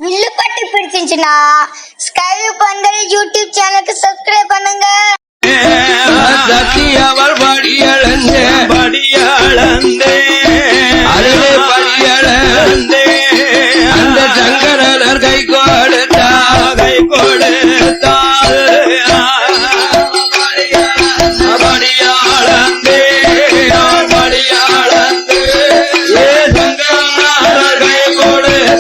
வில்லுப்பட்டு பிடிச்சிருந்துச்சுன்னா ஸ்கைப் வந்து யூடியூப் சேனலுக்கு சப்ஸ்கிரைப் பண்ணுங்க. அவள் படியளந்தே அருளே படியளந்தே அந்த சங்கரனர் கை கொடுத்தா படியாளந்தே ஏ சங்கரனர் கை கொடுத்தா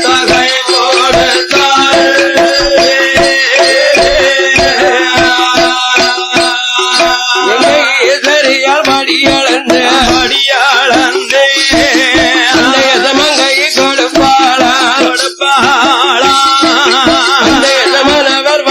படியாளந்தே அந்த எசமங்கை கொடுப்பாளா அந்த எசமனவர்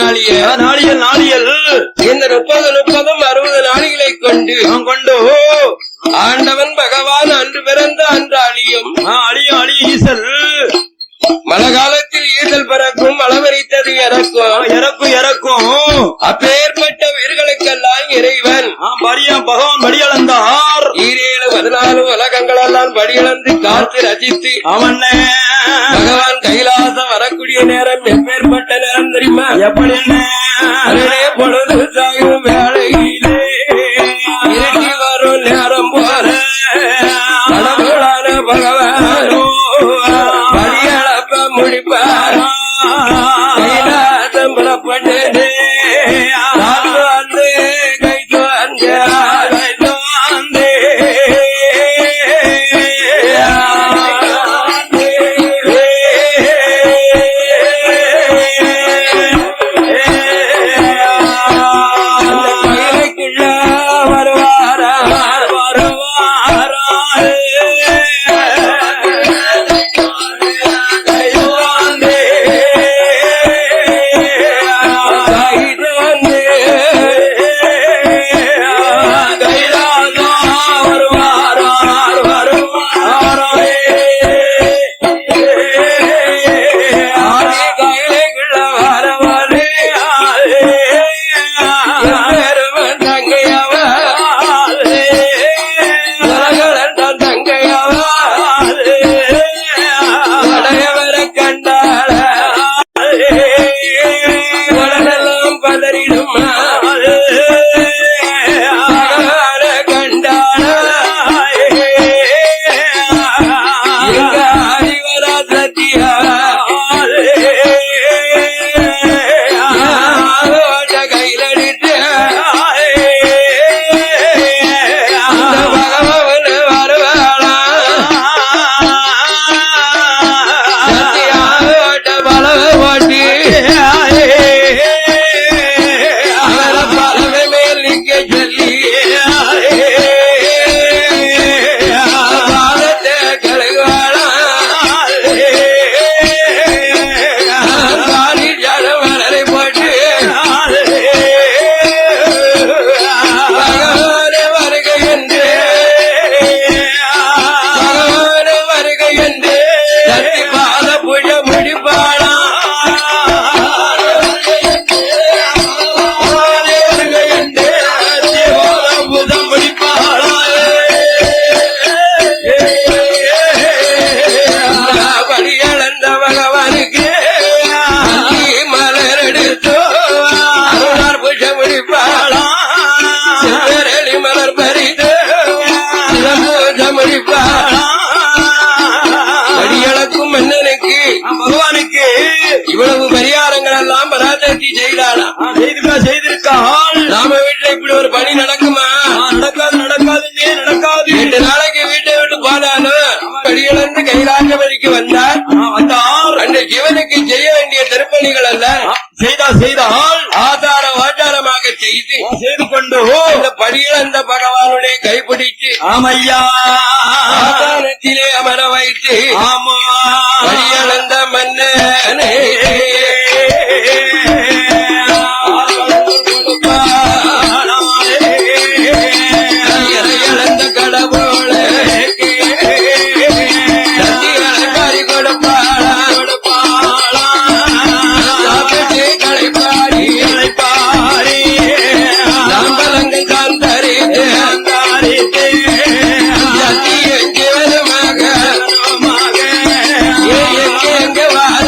நாளியல் இந்த 30 60 நாளிகளை கொண்டு ஆண்டவன் பகவான் அன்று பிறந்த அன்று அழியும் ஈசல் மழை காலத்தில் ஈசல் பிறக்கும் மழை வரித்தது இறக்கும் அப்பேற்பட்ட உயிர்களுக்கெல்லாம் இறைவன் பகவான் படியளந்தார் 14 உலகங்கள் எல்லாம் படியளந்து காத்து ரசித்து அவன் பகவான் கைலாசம் வரக்கூடிய நேரம் எப்பேற்பட்ட நேரம் தெரியுமா? எப்படி அதிலே பொழுது சாயும் வேளையிலே இருட்டி வரும் நேரம் போற கடவுளான பகவானோ படியளப்ப முடிப்பார் கைலாசம் புறப்பட்டு பகவானுக்கு இவ்வளவு பரிகாரங்கள் எல்லாம் பராசக்தி செய்திருக்காள். நாம வீட்டுல இப்படி ஒரு பணி நடக்குமா? நடக்காது 2 நாளைக்கு வீட்டை விட்டு போனாலும் படியிலிருந்து கைலாசபதிக்கு வந்தார். அந்த சிவனுக்கு செய்ய வேண்டிய திருப்பணிகள் எல்லாம் செய்தால் ஆதார ஆச்சாரமாக செய்து கொண்டு இந்த படியிழந்த பகவானுடைய கைப்பிடித்து ஆமையா ஆதாரத்திலே அமர வைத்து ஆமா படியிழந்த மன்னனே இறையிழந்த கடவுளே கறி கொடுப்பாளா களைப்பாடி நாம்பலங்கள் தான் தரித்து எங்க வாழ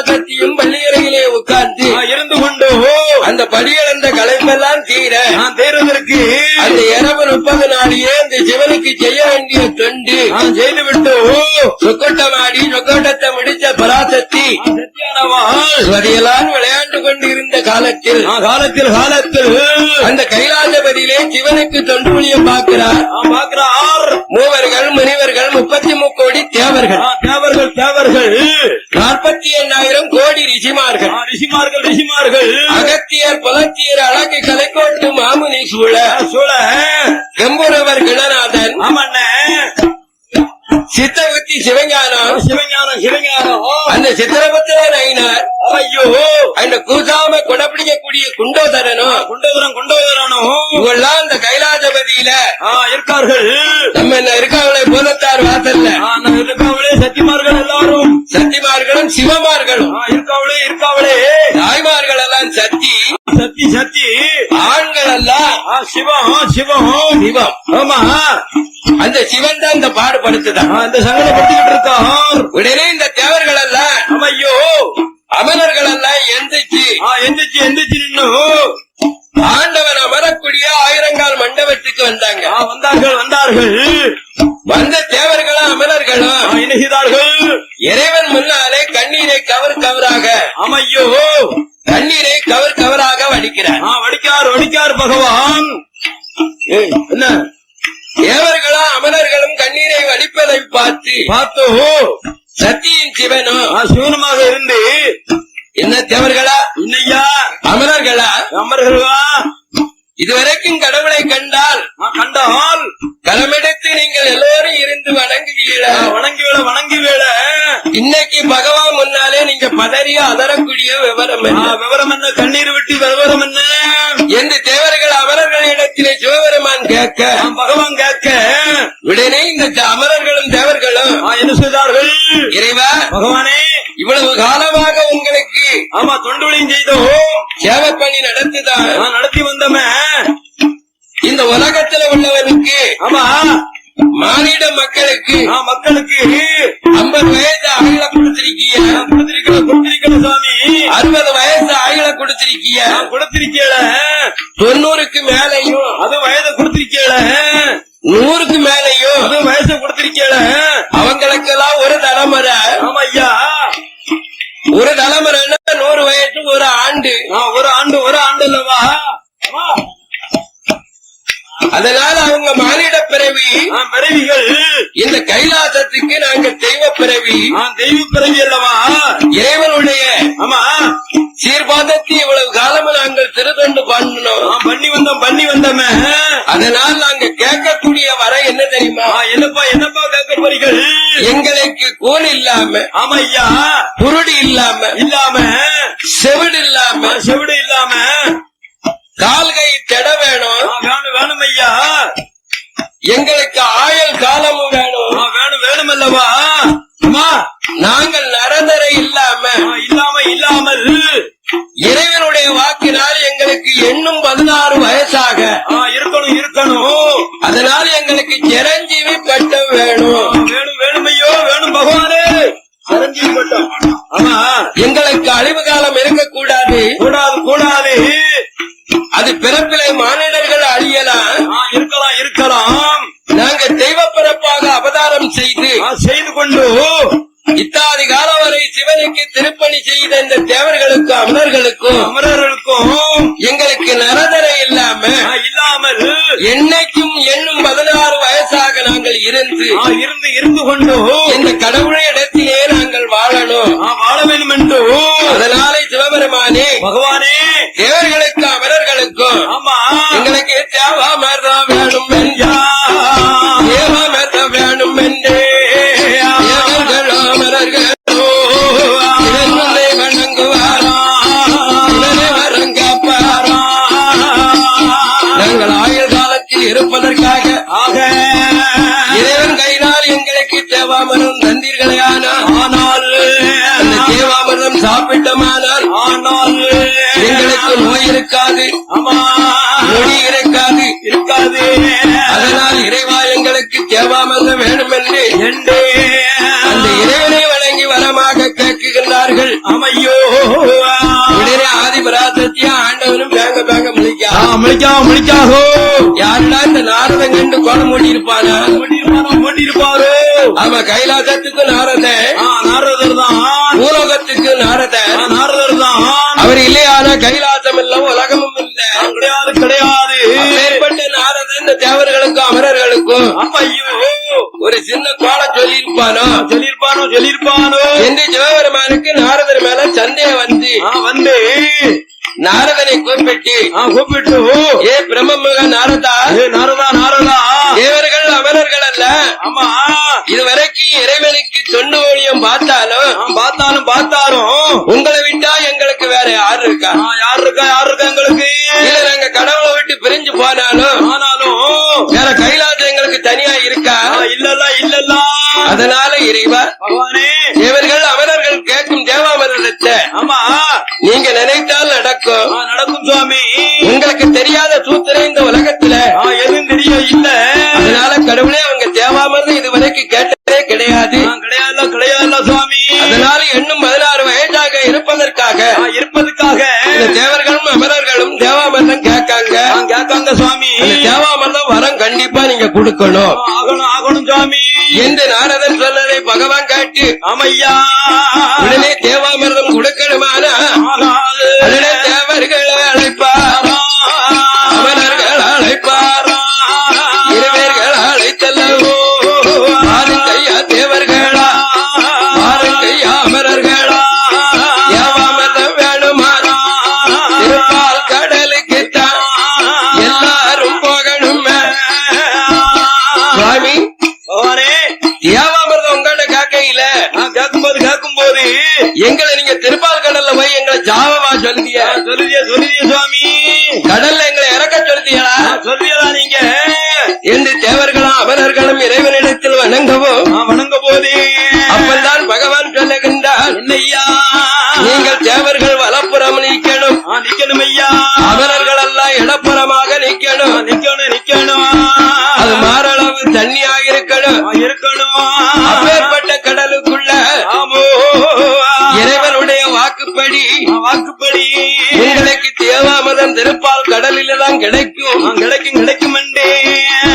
பராசக்தியும் பள்ளியறையிலே உட்கார்ந்து இருந்து கொண்டு அந்த படியிழந்த களைப்பெல்லாம் தீர நான் தேர்வதற்கு அந்த இரவு 30 நாளையே அந்த சிவனுக்கு செய்ய வேண்டிய தொண்டு செய்துவிட்டு சொக்கோட்டமாடி சொக்கோட்டத்தை முடிச்ச பராசக்தி சத்தியானவாள் அதையெல்லாம் விளையாண்டு கொண்டு இருந்த காலத்தில் காலத்தில் அந்த கைலாசபதியிலே சிவனுக்கு தொண்டு புரிய பார்க்கிறார். மூவர்கள் முனிவர்கள் 33 கோடி தேவர்கள் தேவர்கள் 48,000 கோடி ரிஷிமார்கள் ரிஷிமார்கள் அகத்தியர் புலத்தியர் அழகு கலைக்கோட்டு மாமுனி சூழ கம்புரவர் கிணநாதன் சித்தபுத்தி சிவஞானம் அந்த சித்திரபுத்திர நயினார் ஐயோ அந்த கூசாம கொடப்பிடிக்கக்கூடிய குண்டோதரனும் இவெல்லாம் அந்த கைலாசபதியில இருக்கார்கள். நம்ம என்ன இருக்காங்களே போதத்தார் வாசல்ல இருக்காவளே சத்திமார்கள் எல்லாரும் சத்திமார்களும் சிவமார்களும் இருக்காவளே தாய்மார்கள் எல்லாம் சத்தி ஆண்கள் எல்லாம் சிவம் ஆமா அந்த சிவன் தான் இந்த பாடுபடுத்துதான் அந்த சங்கடப்பட்டுக்கிட்டு இருக்கார். உடனே இந்த தேவர்கள் எல்லாம் ஐயோ அமரர்கள் எல்லாம் எந்திரிச்சு நின்னு ஆண்டவன் அமரக்கூடிய ஆயிரங்கால் மண்டபத்துக்கு வந்தாங்க. வந்தார்கள். வந்த தேவர்களும் அமரர்களும் என்ன செய்தார்கள்? இறைவன் முன்னாலே கண்ணீரை கவராக ஐயோ கண்ணீரை கவராக வடிக்கிறார். வடிக்கார் பகவான். என்ன தேவர்களும் அமரர்களும் கண்ணீரை வடிப்பதை பார்த்து சத்தியின் சிவனுமாக இருந்து என்ன தேவர்களா இன்னையா அமரர்களா இதுவரைக்கும் கடவுளை கண்டால் களமெடுத்து நீங்கள் எல்லோரும் இருந்து வணங்கி வேள இன்னைக்கு பகவான் முன்னாலே நீங்க பதறிய அதரக்கூடிய விவரம் என்ன கண்ணீர் விட்டு விவரம் என்ன என்று தேவர்கள் அமரர்களிடத்திலே சிவபெருமான் கேட்க பகவான் கேட்க உடனே இந்த அமரர்களும் தேவர்களும் என்ன செய்தார்கள்? இறைவா பகவானே இவ்வளவு காலமாக உங்களுக்கு தொண்டுகளையும் செய்தோம் சேவை பண்ணி நடத்தி வந்தோமே இந்த உலகத்துல உள்ளவனுக்கு மானிட மக்களுக்கு 50 வயசு ஆயுள கொடுத்திருக்கிய சாமி 60 வயசு ஆயுள கொடுத்திருக்கிய 90க்கு மேலையும் அது வயதை கொடுத்திருக்கீல 100க்கு மேலையும் அது வயசை கொடுத்திருக்கீல அவங்களுக்கெல்லாம் ஒரு தலைமுறை ஐயா ஒரு தலைமுறைன்னா 100 வயசு ஒரு ஆண்டு இல்லவா? அதனால அவங்க மானிட பிறவிகள் இந்த கைலாசத்துக்கு நாங்க தெய்வ பிறவி அல்லவா? இறைவனுடைய சீர்பாதத்தை இவ்வளவு காலமும் நாங்கள் திருத்தொண்டு பண்ணி வந்தோமே. அதனால் நாங்க கேட்கக்கூடிய வர என்ன தெரியுமா? என்னப்பா கேட்க போறீர்கள்? எங்களுக்கு கூன் இல்லாம ஐயா புருடி இல்லாம செவிடு இல்லாம கால்கை தெட வேணும் ஐயா. எங்களுக்கு ஆயுள் காலமும் வேணும் அல்லவா? நாங்கள் நரந்தரை இல்லாமல் இறைவனுடைய வாக்கினால் எங்களுக்கு எண்ணும் 16 வயசாக இருக்கணும். அதனால் எங்களுக்கு சிரஞ்சீவி பட்டம் வேணும் ஐயோ வேணும் பகவானே. சிரஞ்சீவி பட்டம் எங்களுக்கு அழிவு காலம் இருக்கக்கூடாது. அது பிறப்பிலை மானிடர்கள் அழியலாம் இருக்கலாம். நாங்க தெய்வ பிறப்பாக அவதாரம் செய்து கொண்டு இத்தாதி காலம் வரை சிவனுக்கு திருப்பணி செய்த இந்த தேவர்களுக்கும் அமரர்களுக்கும் எங்களுக்கு நரதரை இல்லாமல் என்னைக்கும் எண்ணும் 16 வயசாக நாங்கள் இருந்து கொண்டு இந்த கடவுளுடைய இடத்திலே நாங்கள் வாழ வேண்டும் என்று அதனாலே சிவபெருமானே பகவானே தேவர்களுக்கும் அமரர்களுக்கும் எங்களுக்கு தேவாமரம் வேணும் வேணும் என்றே நாங்கள் ஆயுள் காலத்தில் இருப்பதற்காக இறைவன் கையினால் எங்களுக்கு தேவாமரம் தந்தீர்களே. ஆனால் அந்த தேவாமரம் சாப்பிட்டமானால் எங்களுக்கு நோய் இருக்காது, நொடி இருக்காது. அதனால் இறைவா எங்களுக்கு தேவாமரம் வேணும் என்று அந்த இறைவனை வழங்கி வரமாக கேட்கின்றார்கள். ஆமையோ உடனே ஆதி பராசக்தியா ஆண்டவனும் பேங்க பேங்க முழிக்கா முழிக்காகோ யாருடா இந்த நாரதன் கண்டு கோலம் மூடி இருப்பானா மூட்டிருப்பாரோ ஆமா கைலாசத்துக்கு நாரதன் நாரதர் தான் பூலோகத்துக்கு நாரதன் நாரதர் தான் அவர் இல்லையானா கைலாசம் இல்ல உலகமும் இல்ல கிடையாது கிடையாது மேற்பட்ட நாரதன் இந்த தேவர்களுக்கும் அமரர்களுக்கும் ஐயோ ஒரு சின்ன கோலம் சொல்லியிருப்பானோ சொல்லிருப்பானோ என்று சிவபெருமானுக்கு நாரதர் மேல சந்தேகம் வந்து நாரதனை கூப்பிட்டு ஏ பிரம்மமுக நாரதா நாரதா தேவர்கள் அமரர்கள் அல்ல ஆமா இதுவரைக்கும் இறைவனுக்கு சொன்ன ஊழியம் பார்த்தாலும் உங்களை விட்டா எங்களுக்கு வேற யாரு இருக்கா எங்களுக்கு இல்ல நாங்க கடவுளை விட்டு பிரிஞ்சு போனாலும் வேற கைலாசம் எங்களுக்கு தனியா இருக்கா இல்லல்ல அதனால இறைவா பகவானே தேவர்கள் அமரர்கள் கேட்கும் தேவாமரத்தை ஆமா நீங்க நினைத்தால் நடக்கும் சுவாமி உங்களுக்கு தெரியாத சூத்திரம் இந்த உலகத்துல எதுவும் தெரிய இல்ல அதனால கடவுளே அவங்க தேவாமரம் இதுவரைக்கும் கேட்டதே கிடையாது கிடையாது சுவாமி அதனால இன்னும் 16 வயதாக இருப்பதற்காக இந்த தேவர்களும் அமரர்களும் தேவாமரம் கேட்காங்க சுவாமி தேவாமரம் வரம் கண்டிப்பா நீங்க கொடுக்கணும் ஆகணும் சுவாமி என்று நாரதன் சொன்னதை பகவான் காட்டு ஆமையா உடனே தேவாமிர்தம் கொடுக்கணுமானா உடனே தேவர்கள் அழைப்பார் அமரர்கள் அழைப்பார் இருவேர்கள் அழைத்தல்லவோ பாருங்கையா தேவர்களா பாருங்கையா அமரர்களா தேவாமிர்தம் வேணுமானா திருப்பால் கடலுக்குத்தான் எல்லாரும் போகணும் சுவாமி தேவாமிர்தம் உங்கள்ட்ட காக்கையில கேட்கும் போது எங்களை நீங்க திருப்பால் கடல்ல போய் எங்களை ஜாவவா சொல்லிய சுவாமி கடல்ல எங்களை இறக்க சொல்லியதா நீங்க என்று தேவர்களும் அமரர்களும் இறைவனிடத்தில் வணங்க போது அப்பந்தான் பகவான் சொல்லுகின்றார் என்னையா நீங்கள் தேவர்கள் வலப்புறம் நிக்கணும் ஐயா அமரர்கள் எல்லாம் இடப்புறமாக நிக்கணும் அது மாறளவு தண்ணியாக இருக்கணும் அப்பேற்பட்ட கடலுக்குள்ள இறைவனுடைய வாக்குப்படி உங்களுக்கு தேவாமதம் திருப்பால் கடலில் தான் கிடைக்கும்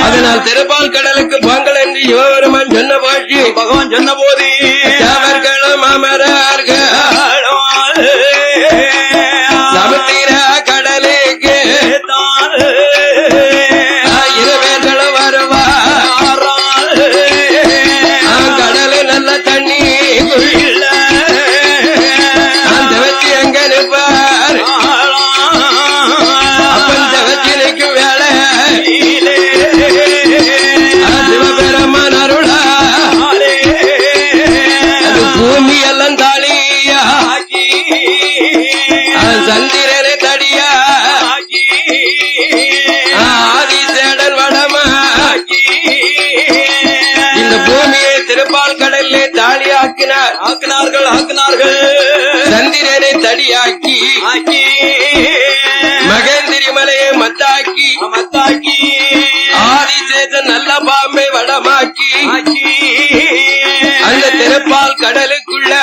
அதனால் திருப்பால் கடலுக்கு போங்கள் என்று சிவபெருமான் சொன்ன போது பகவான் சொன்ன போது தேவர்களும் அமரர்கள் சமுத்திர கடலுக்கு இருவேர்களும் வருவார் கடலு நல்ல தண்ணி அந்த வச்சு எங்க நிற்பார் அப்பன் தவச்சி நிற்கும் வேலை சிவபெருமான் அருளா அது பூமி எல்லாம் தாலியா சந்திரனை தடியா ஆதிசேடன் வடமா இந்த பூமியை திருப்பால் கடல்லே தாலி ஆக்கினார்கள் சந்திரனை தடியாக்கி மகேந்திரி மலையை மத்தாக்கி ஆதிசேதன் நல்ல பாம்பை வடமாக்கி அந்த திருப்பால் கடலுக்குள்ள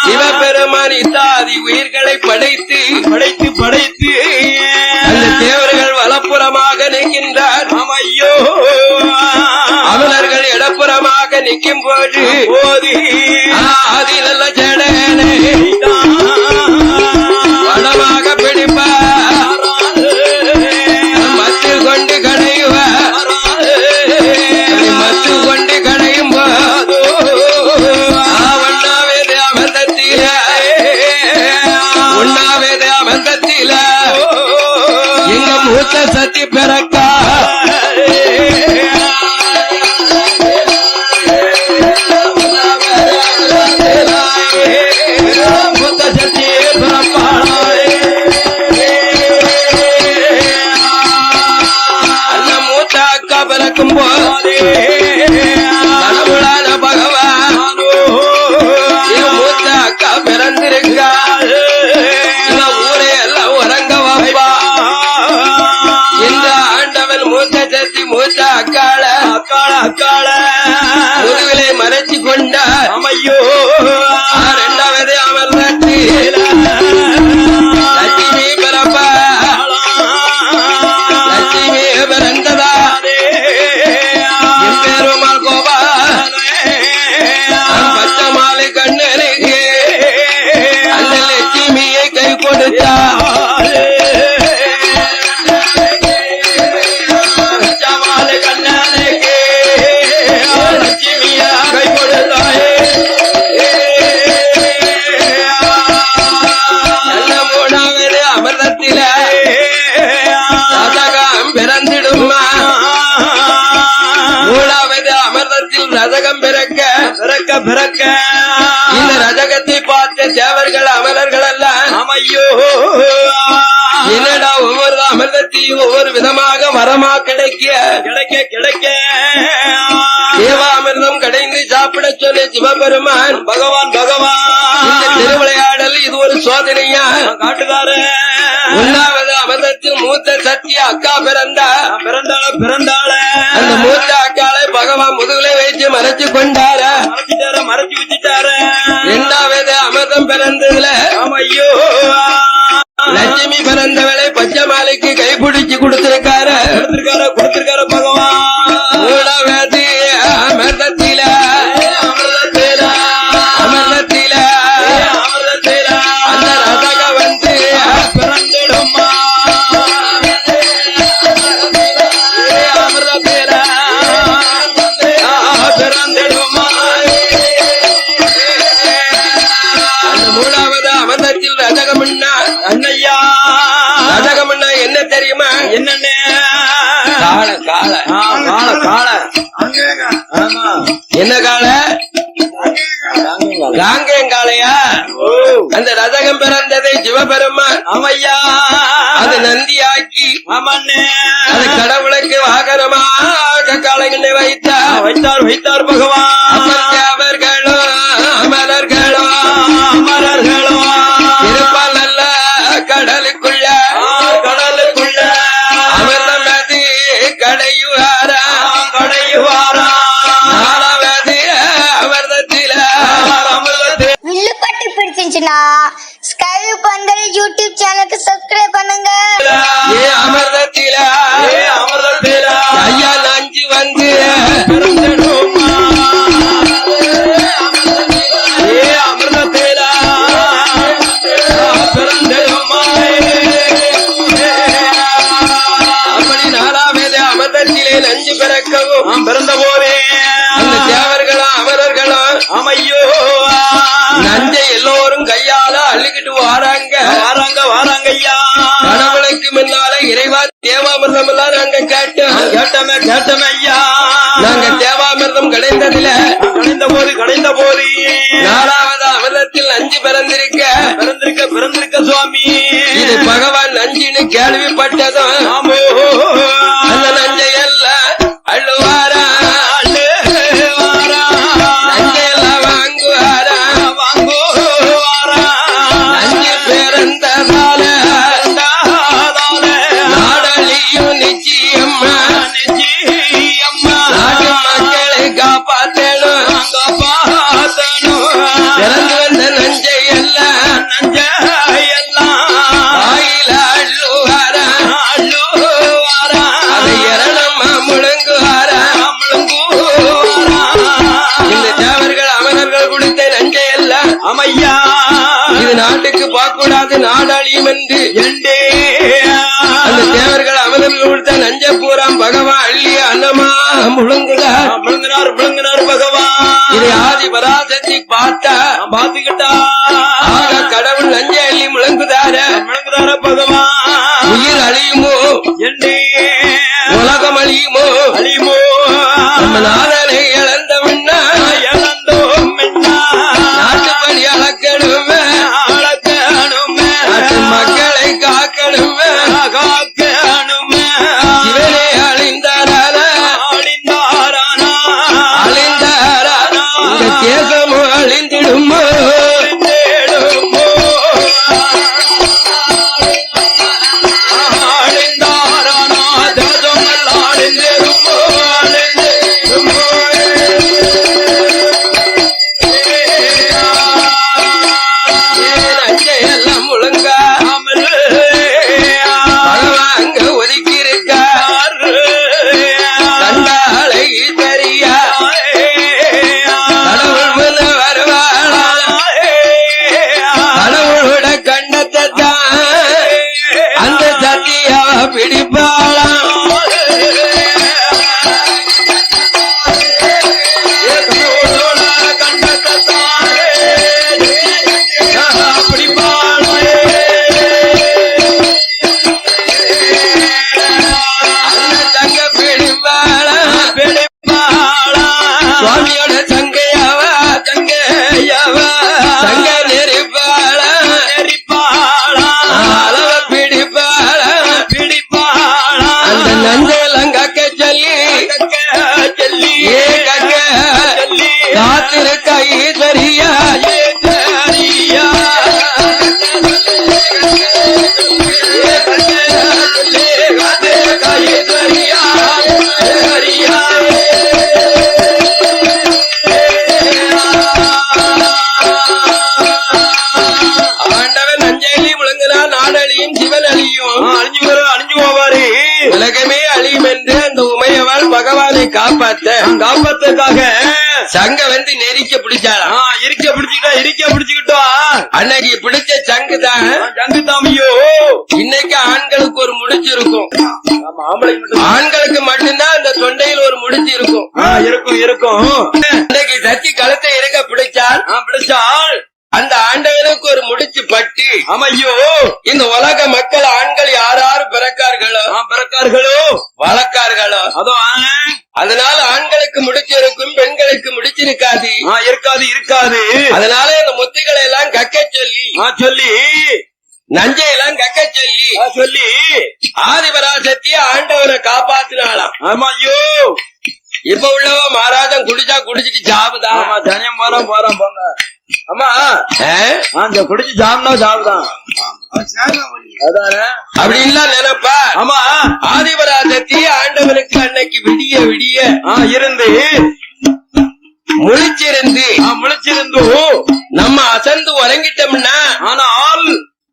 சிவபெருமான் இத்தாதி உயிர்களை படைத்து அந்த தேவர்கள் வலப்புறமாக நிற்கின்றார் அமலர்கள் இடப்புறமாக நிற்கும் போது ஆதி நல்ல ஜடனை வடமாக பிடிப்பார் மத்து கொண்டு கடையுவார் மத்து கொண்டு கடையும் போது உண்ணாவேத அமர்ந்தத்தில எங்க மூத்த சத்தி பிறக்கா மூத்த சத்தி அந்த மூத்த அக்கா பிறக்கும் போது கடவுளான பகவான் மூத்த அக்கா பிறந்திருக்கா ஊரை எல்லாம் உறங்க வைப்பா இந்த ஆண்ட பிறக்க இந்த ரஜகத்தை பார்த்த தேவர்கள் அமரர்கள் எல்லாம் ஆமையோ என்னடா ஒவ்வொரு அமிர்தத்தையும் ஒவ்வொரு விதமாக வரமா கிடைக்க கிடைக்க கிடைக்க தேவாமிர்தம் கடைந்து சாப்பிட சொன்ன சிவபெருமான் பகவான் இந்த திருவிளையாடல் இது ஒரு சோதனையா காட்டுதாரு ஒன்னாவது அமிர்தத்தில் மூத்த சத்திய அக்கா பிறந்தாள அந்த மூத்த அக்காலை பகவான் முதுகுலை வைத்து மறைச்சு கொண்டார மறைச்சு வச்சுட்டாரு இரண்டாவது அமிர்தம் பிறந்ததுல ஆமையோ லட்சுமி பிறந்தவளை பச்சை மாலைக்கு கைப்பிடிச்சு கொடுத்திருக்காரு பகவான் மூணாவது அமிர்தத்தில அந்த ரசக வந்து பிறந்திடுமா பிறந்திடுமா அந்த மூணாவது அமிர்தத்தில் ரசகம்னா அண்ணையா ரசகம்னா என்ன தெரியுமா? என்னன்னு காளை காளை கால ஆமா என்ன காளை? காங்கேயங்காளையா? அந்த ரசகம் பிறந்ததை சிவபெருமான் ஆமையா அது நந்தியாக்கி ஆமாண்ணே அது கடவுளுக்கு வாகனமாக காளைகளை வைத்தார். வைத்தார் பகவான் அவர்களோ அமரர்களோ இருப்பால் நல்ல கடலுக்குள்ள அமிர்தம் அது கடையுவாரா நாலாவது அமிர்தத்தில வில்லுப்பட்டி பிடிச்சிருந்துச்சுன்னா ஸ்கைவி பந்தல் யூடியூப் சேனலுக்கு சப்ஸ்கிரைப் பண்ணுங்க. அமிர்தத்தில ஐயா நஞ்சு வந்து அப்படி நாலாவது அமிர்தத்திலே நஞ்சு பிறக்கவும் பிறந்த போதே அந்த தேவர்களும் அமரர்களும் ஆமையோ நஞ்சை எல்லோரும் கையால அள்ளிக்கிட்டு வாராங்க ஐயா கடவுளுக்கு முன்னால இறைவா தேவாமிர்தம் எல்லாம் நாங்க கேட்டமே ஐயா நாங்க தேவாமிர்தம் கிடைந்ததில கடைந்த போது நாலாவது அமிர்தத்தில் நஞ்சு பிறந்திருக்க சுவாமி இது பகவான் நஞ்சின்னு கேள்விப்பட்டதும் ஆமோ அந்த நஞ்சை எல்லாம் அள்ளுவாரா நஞ்சையெல்லாம் வாங்குவாரா நஞ்சு பிறந்ததால நாடலியும் நிச்சயம்மா நாட்டு மக்களை காப்பாற்றணும் பிறந்து வந்த நஞ்சை எல்லாம் வாயில அள்ளுவாரா அதை இரணமா முழங்குவாரா இந்த தேவர்கள் அமரர்கள் கொடுத்த நஞ்சை எல்லாம் அமையா இது நாட்டுக்கு போகக்கூடாது நாடாளியும் என்று எண்டே அந்த தேவர்கள் அமரர்கள் கொடுத்த நஞ்ச பூராம் பகவான் அள்ளி அன்னமா முழங்குதார் விழுங்கினார் பகவான் இது ஆதி பராசக்தி பார்த்தா பாத்துக்கிட்டா ஆக கடவுள் நஞ்ச அள்ளி முழங்குதார விழுங்குதார பகவான் உயிர் அழியுமோ எண்டே உலகம் அழியுமோ அழிமோ நம்ம நாதனை இழந்தவன்னா இழந்தோம் நாட்டுப்படி அளக்கணுமே நாட்டு மக்களை காக்கணுமே இவனே அழிந்தாரான அழிந்தாரா இந்த தேசமும் அழிந்திடுமோ அழிந்தாரானா தேசம் அழிந்திருமோ காப்பாத்துக்காக சங்க வந்து நெரிக்க பிடிச்சாலாம். இருக்க பிடிச்சுக்கிட்டோம். அன்னைக்கு பிடிச்ச சங்கு தான் ஜங்குதாமியோ. இன்னைக்கு ஆண்களுக்கு ஒரு முடிச்சு இருக்கும். ஆம்பளைக்கு மட்டும் ஆண்களுக்கு மட்டும்தான் அந்த தொண்டையில் ஒரு முடிச்சு இருக்கும். இருக்கும். இன்னைக்கு சச்சி கழுத்தை இருக்க பிடிச்சால் அந்த ஆண்டவனுக்கு ஒரு முடிச்சு பட்டு ஐயோ இந்த உலக மக்கள் ஆண்கள் யாராரு பிறக்கார்களோ வளர்க்கார்களோ அதனால ஆண்களுக்கு முடிச்சிருக்கும், பெண்களுக்கு முடிச்சிருக்காது. இருக்காது. அதனால இந்த முத்துக்களை எல்லாம் கக்க சொல்லி நஞ்சையெல்லாம் கக்க சொல்லி ஆதிபராசக்தி ஆண்டவரை காப்பாத்தினாலாம். ஐயோ இப்ப உள்ளவ மகாராஜன் குடிச்சிட்டு ஜாபுதான். தனியம் போறோம் போங்க. அம்மா அந்த குடிச்சு ஜாப்னா ஜாப்தான். அப்படின்லாம் நினைப்பா. ஆமா ஆதிபராசக்தி ஆண்டவனுக்கு அன்னைக்கு விடிய இருந்து முழிச்சிருந்து நம்ம அசந்து உறங்கிட்டோம்னா ஆனால்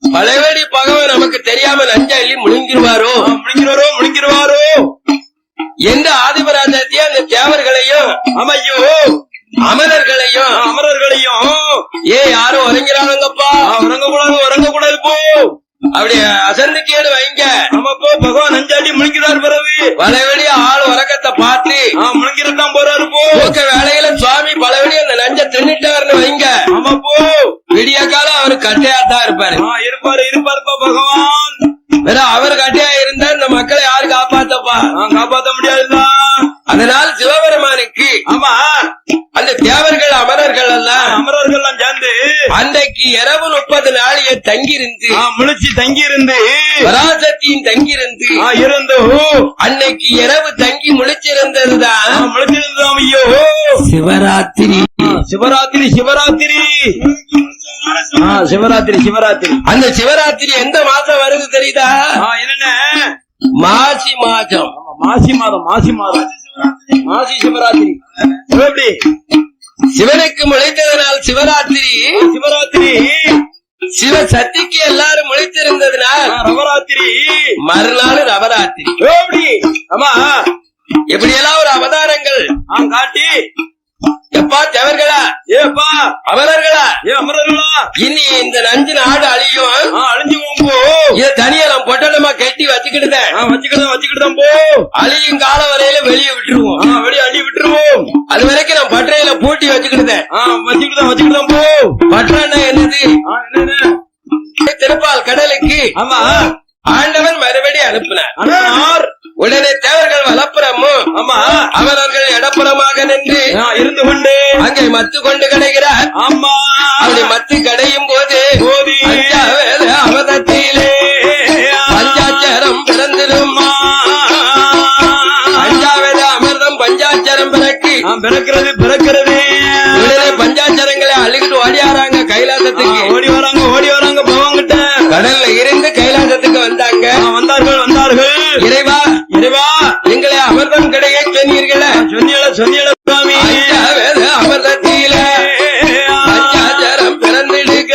பலவேடி பகவான் நமக்கு தெரியாம நஞ்சா எள்ளி முழுங்கிருவாரோ எந்த ஆதிபராசக்தி அந்த தேவர்களையும் ஐயோ அமரர்களையும் யாரும் உறங்கிறானுங்கப்பா, உறங்கக்கூடாது போ. அப்படி அசந்துக்கேடு வைங்க. நமப்போ பகவான் நஞ்சாண்டி முழுங்கிறார். பிறகு பலவெடி ஆள் உறக்கத்தை பார்த்து முழுங்கிறதான் போறாரு போ. வேலையில சுவாமி பலவெடி அந்த நஞ்ச தின்னுட்டாருன்னு வைங்க. ஆமாப்போ விடிய காலம் அவரு கட்டையாத்தான் இருப்பாரு. இருப்பாருப்பா பகவான். வேற அவர் கட்டையா இருந்தா இந்த மக்களை யாரு காப்பாத்தப்பா? காப்பாத்த முடியாதுதான். அதனால் சிவபெருமானுக்கு ஆமா அந்த தேவர்கள் அமரர்கள் எல்லாம் சேர்ந்து அன்றைக்கு இரவு 30 நாளைய தங்கியிருந்து முழிச்சு தங்கியிருந்து பராசக்தியின் தங்கியிருந்து இருந்து அன்னைக்கு இரவு தங்கி முழிச்சிருந்ததுதான் ஐயோ சிவராத்திரி. அந்த சிவராத்திரி எந்த மாசம் வருது தெரியுதா? என்னென்ன மாசி மாதம். மாசி சிவராத்திரி. எப்படி சிவனுக்கு முளைத்ததனால் சிவராத்திரி. சிவ சக்திக்கு எல்லாரும் முளைத்திருந்ததுனால் நவராத்திரி. மறுநாள் நவராத்திரி. எப்படி ஆமா எப்படியெல்லாம் ஒரு அவதாரங்கள் காட்டி எப்பா தேவர்களா ஏப்பா அமரர்களா அமரர்களா இனி இந்த நஞ்சு நாடு அழிஞ்சு இத தனியா நம்ம பொட்டணமா கட்டி வச்சுக்கிட்டுதான் போ. அழியும் கால வரையில வெளியே விட்டுருவோம். வெளியே அள்ளி விட்டுருவோம். அது வரைக்கும் நான் பட்டறையில பூட்டி வச்சுக்கிட்டேன். வச்சுக்கிட்டுதான் போ. பட்டறைன்னா என்னது? திருப்பால் கடலுக்கு ஆமா ஆண்டவன் மறுபடி அனுப்பினார். உடனே தேவர்கள் வலப்புறமும் ஆமா அவர்கள் இடப்புறமாக நின்று இருந்து கொண்டு அங்கே மத்து கொண்டு கிடைக்கிறார். ஆமா அப்படி மத்து கடையும் போது அவதத்திலே பஞ்சாட்சரம் பிறந்திடும். அஞ்சாவது அமிர்தம் பஞ்சாட்சரம் பிறக்கிறது. உடனே பஞ்சாட்சரங்களை அழுகிட்டு ஓடியாராங்க கைலாசத்துக்கு. ஓடி வராங்க பகவான்கிட்ட. கடல்ல இருந்து கைலாசத்துக்கு வந்தார்கள். இறைவா எங்களை அமிர்தம் கிடைக்க சொன்னீர்களே. சொன்னியல சுவாமி. அமிர்தத்தில பஞ்சாட்சரம் பிறந்திடுக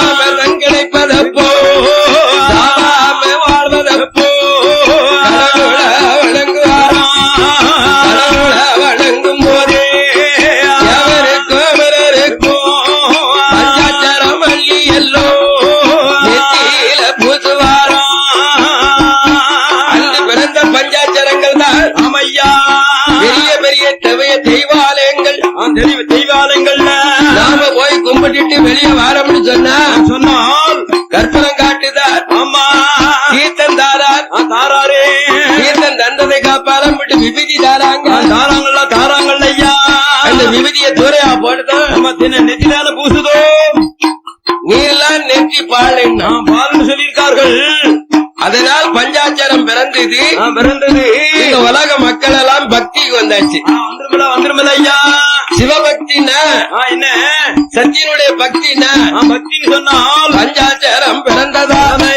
அமிர்தம் கிடைப்பதப்போ வாழ்வதப்போ வணங்கும் போதே எவருக்கும் அமரருக்கும் பஞ்சாட்சரம் அள்ளி எல்லோ நெத்தியில பூசுவாரோ. அன்று பிறந்த பஞ்சாட்சரங்கள் தான் ஆமையா பெரிய தெய்வாலயங்கள். நாம போய் கும்பிட்டு வெளியே வாரம்னு சொன்னால் கற்பனம் காட்டுதார். ஆமா தீர்த்தம் தாராரே தீர்த்தம் தந்ததை காப்பாரம் விட்டு விபூதி தாராங்கல்ல ஐயா. அந்த விபூதியை தூரையா போட்டுதான் நம்ம நெத்தினால பூசுதோ. நீர்லாம் நெற்றி பால்னு சொல்லியிருக்கார்கள். அதனால் பஞ்சாட்சரம் பிறந்தது. இந்த உலக மக்கள் எல்லாம் பக்திக்கு வந்தாச்சு. வந்துருமில்ல ஐயா. சிவபக்தினா என்ன சத்தியனுடைய பக்தினா பக்தின்னு சொன்னால் பஞ்சாட்சரம் பிறந்ததாலே